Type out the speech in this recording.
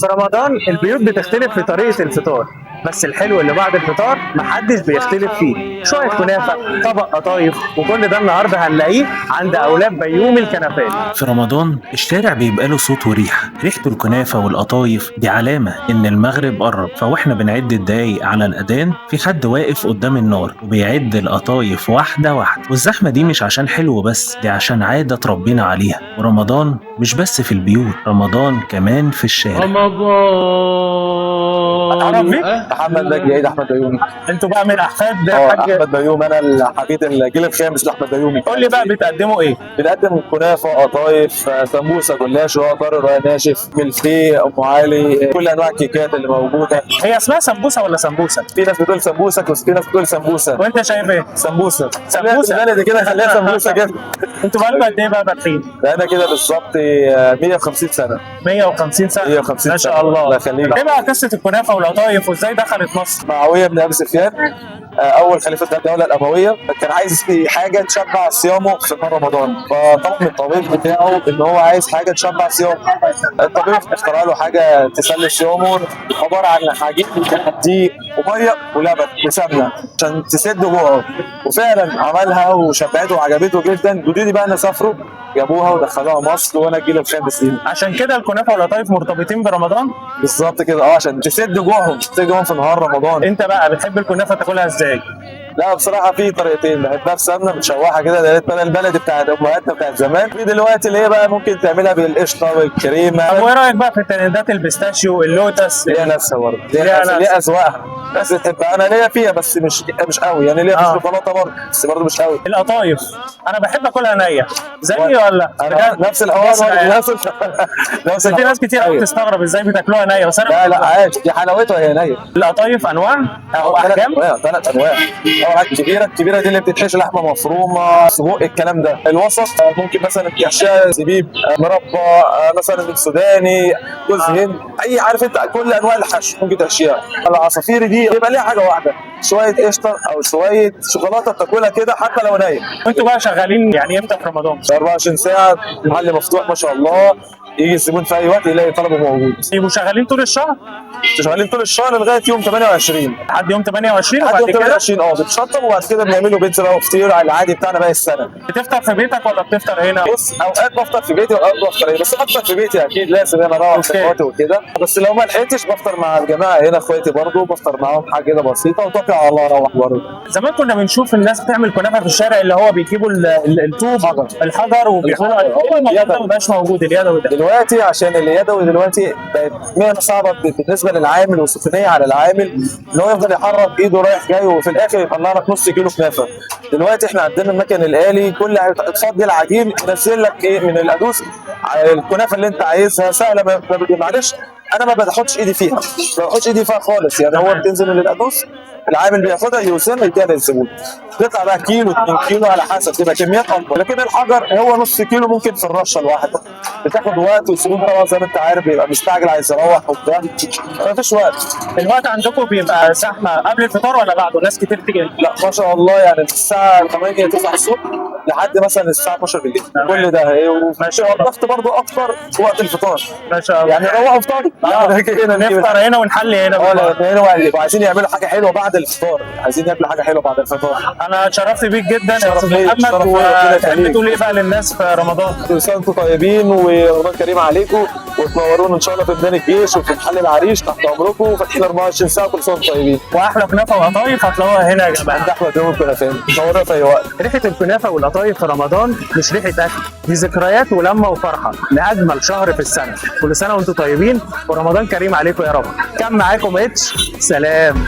في رمضان البيوت بتختلف في طريقة الفطار، بس الحلو اللي بعد الفطار محدش بيختلف فيه. شوية كنافة، طبق قطايف، وكل ده النهارده هنلاقيه عند أولاد بيومي الكنفات. في رمضان الشارع بيبقى له صوت وريحة. ريحة الكنافة والقطايف دي علامة إن المغرب قرب، فواحنا بنعد الدقايق على الأذان في حد واقف قدام النار وبيعد القطايف واحدة واحدة. والزحمة دي مش عشان حلو بس، دي عشان عادة اتربينا عليها. ورمضان مش بس في البيوت، رمضان كمان في الشارع. هتعرف بيك؟ محمد ناجي عيد احمد بيومي. انتوا بقى من أحفاد الحاج. احمد بيومي، انا الحفيد الجيل الخامس لاحمد بيومي. قول لي بقى بتقدموا إيه؟ بنقدم كنافه، قطايف، سمبوسه، جلاش، طارق، رقاق ناشف، ملفيه، ام علي، كل انواع الكيكات اللي موجوده. هي اسمها سمبوسة ولا سمبوسة؟ في ناس بتقول سمبوسه وفي ناس بتقول سمبوسه. وأنت شايف إيه؟ سمبوسه سمبوسة. بلدي كده، خليها سمبوسه كده. انتوا بقالكم قد إيه بقى فاتحين؟ انا كده بالظبط 150 سنه. 150 سنة 150 ما سنة. شاء الله. الله يخليك. ايه بقى قصة الكنافة والقطايف وازاي دخلت مصر؟ معاويه بن ابي سفيان، اول خليفه الدوله الامويه، كان عايز حاجه تشبع صيامه في نهار رمضان، فطلب من الطبيب بتاعه ان هو عايز حاجه تشبع صيامه. الطبيب اخترع له حاجه تسلي صيامه، عباره عن عجين دقيق وميه ولبن وسمنه عشان تسد جوعه، وفعلا عملها وشبعته وعجبته جدا. جدودي بقى سافروا جابوها ودخلوها مصر، وانا الجيل الخامس ليهم. عشان كده الكنافة والقطايف مرتبطين برمضان. بالظبط كده، عشان تسد جوعهم، تسد جوعهم في نهار رمضان. انت بقى بتحب الكنافة تاكلها ازاي؟ لا بصراحة في طريقتين، بحبها بسمنة متشوحة كده، ده البلدي بتاعت أمهاتنا بتاعت زمان. في دلوقتي اللي هي بقى ممكن تعملها بالقشطة والكريمة. طب وايه رأيك بقى في الترندات البيستاشيو اللوتس؟ ليها ناسها برضه، ليها ناسها. ليها أذواقها، بس تحبها. أنا ليا فيها بس مش قوي يعني، ليا في الشوكولاتة برضه بس برضه مش قوي. القطايف انا بحب اكلها نية زي ولا؟ أنا نفس الحوار بس في ناس كتير قوي تستغرب ازاي بتاكلوها نية، بس انا لا عادي، دي حلاوتها هي نية. القطايف انواع او احجام؟ ثلاث انواع. اول الكبيره دي اللي بتتحشي لحمه مفرومه، سجق، الكلام ده. الوسط ممكن مثلا تحشيها زبيب، مربى، مثلا سوداني، جوز هند، اي عارف انت كل انواع الحشو ممكن تحشيها. العصافيري دي يبقى ليها حاجه واحده، شويه قشطه او شويه شوكولاته بتاكلها كده حتى لو نايم. انتوا بقى شغالين يعني امتى في رمضان؟ 24 ساعه، المحل مفتوح ما شاء الله، يجي الزبون في اي وقت يلاقي طلبه موجود. يبقوا شغالين طول الشهر؟ شغالين طول الشهر لغايه يوم 28. لحد يوم 28 لحد وبعد يوم كده 28 بنشطب، وبعد كده بنعمله بيتزا بقى وفطير على العادي بتاعنا باقي السنه. بتفطر في بيتك ولا بتفطر هنا؟ بص، اوقات بفطر في بيتي واوقات بفطر هنا، بس افطر في بيتي اكيد لازم انا اروح اخواتي وكده. بس لو ما لحقتش بفطر مع الجماعه هنا، اخواتي برضه بفطر معاهم حاجه كده بسيطه وتوكل على الله اروح برضه. زمان كنا بنشوف الناس بتعمل كنافه في الشارع، اللي هو بيجيبوا الطوب الحجر وبيعملوا. هو الموضوع ده ما بقاش موجود اليدوي ده دلوقتي، عشان اليدوي دلوقتي بقت مهنه صعبه بالنسبه للعامل وسخونيه على العامل، ان هو يفضل يحرك ايده رايح جاي وفي الاخر يطلع لك نص كيلو كنافه. دلوقتي احنا عندنا المكن الالي، كل تفضي العجين ينزل لك ايه من الادوس الكنافه اللي انت عايزها سهله. معلش انا ما بحطش ايدي فيها، ما بحطش ايدي فيها خالص يعني. هو بتنزل من الادوس، العامل بياخدها يوزنها يديها للزبون، تطلع بقى كيلو 2 كيلو على حسب، تبقى كميات اكبر. لكن الحجر هو نص كيلو ممكن في الرشه الواحده، بتاخد وقت، والزبون طبعا زي ما انت عارف بيبقى مستعجل عايز يروح وبتاع، ما فيش وقت. الوقت عندكم بيبقى زحمه قبل الفطار ولا بعده؟ ناس كتير تيجي؟ لا ما شاء الله، يعني من الساعه 8 9 الصبح لحد مثلا الساعه 12 بالليل كل ده. وماشي الضغط برضه اكتر وقت الفطار، ما شاء الله. يعني روحوا افطار نفطر هنا ونحلي هنا. هنا وعايزين يعملوا حاجه حلوه بعد الفطار، عايزين ياكلوا حاجه حلوه بعد الفطار. انا اتشرفت بيك جدا يا استاذ محمد. وتحب تقول ايه بقى للناس في رمضان؟ كل سنه وانتم طيبين ورمضان كريم عليكم، وتنورونا ان شاء الله في ميدان الجيش وفي محل العريش تحت امركم، فاتحين 24 ساعه. كل سنه وانتم طيبين. واحلى كنافه وقطايف هتلاقوها هنا يا جماعه عند احمد يوم الكنافه، تنورونا في اي وقت. ريحه الكنافه والقطايف في رمضان مش ريحه اكل، دي ذكريات ولمه وفرحه لاجمل شهر في السنه. كل سنه وانتم طيبين ورمضان كريم عليكم يا رب. كان معاكم اتش، سلام.